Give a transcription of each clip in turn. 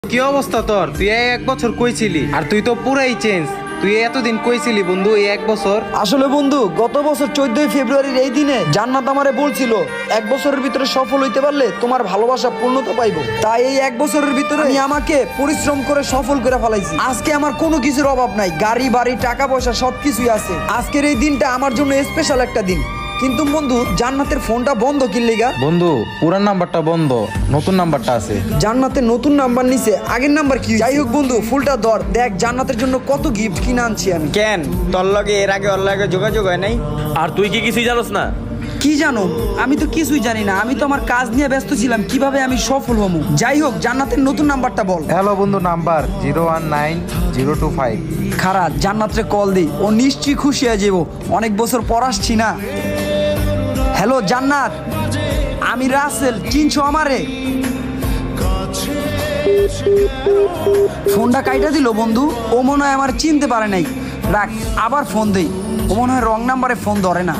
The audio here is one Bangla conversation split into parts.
কি অবস্থা তোর? তুই এক বছর কই ছিলি? আর তুই তো পুরাই চেঞ্জ। তুই এতদিন কই ছিলি বন্ধু এই এক বছর? আসলে বন্ধু গত বছর 14 ফেব্রুয়ারির এই দিনে জান্নাত আমারে বলছিল এক বছরের ভিতরে সফল হইতে পারলে তোমার ভালোবাসা পূর্ণতা পাইবো। তাই এই এক বছরের ভিতরে আমি আমাকে পরিশ্রম করে সফল করে ফেলাইছি। আজকে আমার কোনো কিছুর অভাব নাই, গাড়ি বাড়ি টাকা পয়সা সবকিছুই আছে। আজকের এই দিনটা আমার জন্য স্পেশাল একটা দিন। কিন্তু বন্ধু জান্নাতের ফোনটা বন্ধ কি লিগা? বন্ধু পুরান নাম্বারটা বন্ধ, নতুন নাম্বারটা আছে। জান্নাতের নতুন নাম্বার নিছে, আগের নাম্বার কি? যাই হোক বন্ধু ফুলটা ধর, দেখ জান্নাতের জন্য কত গিফট কিনে আনছি আমি। কেন তোর লগে এর আগে ওর লগে যোগাযোগ হয় নাই? আর তুই কি কিছুই জানোস না? কি জানো? আমি তো কিছুই জানি না, আমি তো আমার কাজ নিয়ে ব্যস্ত ছিলাম কিভাবে আমি সফল হবো। যাই হোক জান্নাতের নতুন নাম্বারটা বল। হ্যালো বন্ধু, নাম্বার 019025। খারাপ জান্নাতরে কল দিই, ও নিশ্চয়ই খুশি হয়ে যাবো, অনেক বছর পর আসছি না। হ্যালো জান্নাত, আমি রাসেল, চিনছো আমারে? ফোনটা কাইটা দিল বন্ধু, ও মনে হয় আমার চিনতে পারে নাই। রাখ, আবার ফোন দেই, ও মনে হয় রং নাম্বারে ফোন ধরে না।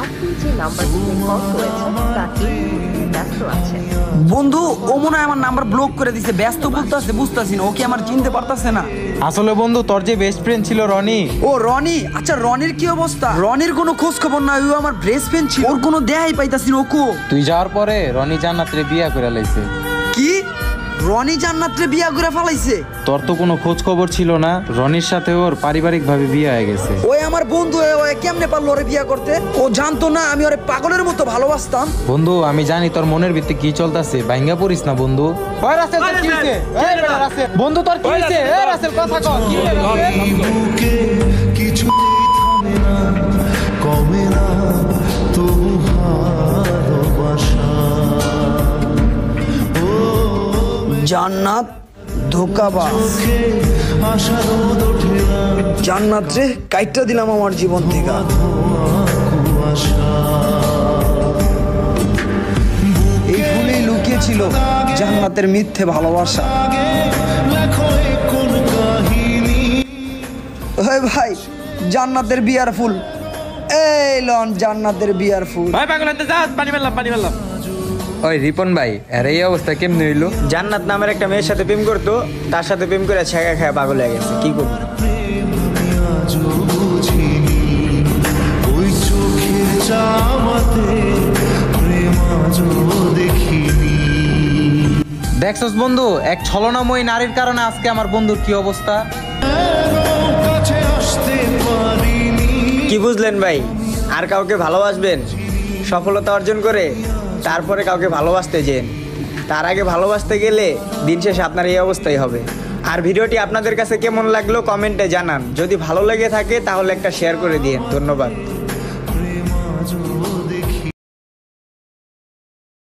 আপনি যে নাম্বারটিতে কল করেছেন তাতে ব্যস্ত আছেন। বন্ধু ও মনে হয় আমার নাম্বার ব্লক করে দিছে, ব্যস্ত বলতেছে, বুঝতেছি না ও কি আমার চিনতে পারতেছে না। আসলে বন্ধু তোর যে বেস্ট ফ্রেন্ড ছিল রনি। ও রনি, আচ্ছা রনির কি অবস্থা? রনির কোনো খোঁজ খবর নাই, ও আমার বেস্ট ফ্রেন্ড ছিল, ওর কোনো দেখাই পাইতাছি না। ওকো তুই যাওয়ার পরে রনি জান্নাতরে বিয়া করে লাইছে। কি? রনি জান্নাতরে বিয়া করে ফেলাইছে? তোর তো কোনো খোঁজ খবর ছিল না। রনির সাথে ওর পারিবারিক ভাবে বিয়ে হয়ে গেছে। ওই আমার বন্ধু, ও কেমনে পারলো ওরে বিয়া করতে? ও জানতো না আমি ওরে পাগলের মতো ভালোবাসতাম। বন্ধু আমি জানি তোর মনের ভিতরে কি চলতেছে, ভাঙ্গা পড়িস না বন্ধু। ওই রাসেল তোর কি হইছে? এই রাসেল বন্ধু তোর কি হইছে? এই রাসেল কথা কও, কি হইছে? কিছুতেই থামে না, কমে না তবু ভালোবাসা। জান্নাত ধোকাবাজ, আশা রোদ ওঠে না, জান্নাত রে কাইটটা দিলাম আমার জীবন থেকে। কুয়াশা। এই ফুলেই লুকিয়ে ছিল জান্নাতের মিথ্যে ভালোবাসা। লেখো এ কোন কাহিনী, ওই ভাই জান্নাতের বিয়ার ফুল, এই লন জান্নাতের বিয়ার ফুল। ভাই পাগল হতে যা, পানি মারলাম। ওই রিপন ভাই, এর এই অবস্থা কেমনে হইলো? জান্নাত নামের একটা মেয়ের সাথে প্রেম করতো, তার সাথে প্রেম করে ছেঁকা খায় পাগল হয়ে গেছে। কি করবো? আজও বুঝিনি ওই চোখের চাওয়াতে প্রেম আজও দেখিনি। দেখছস বন্ধু, এক ছলনাময়ী নারীর কারণে আজকে আমার বন্ধুর কি অবস্থা। কাছে আসতে পারিনি। কি বুঝলেন ভাই? আর কাউকে ভালোবাসবেন, সফলতা অর্জন করে তারপরে কাউকে ভালোবাসতে যেন। তার আগে ভালোবাসতে গেলে দিন শেষে আপনার এই অবস্থাই হবে। আর ভিডিওটি আপনাদের কাছে কেমন লাগলো কমেন্টে জানান। যদি ভালো লেগে থাকে তাহলে একটা শেয়ার করে দিন। ধন্যবাদ।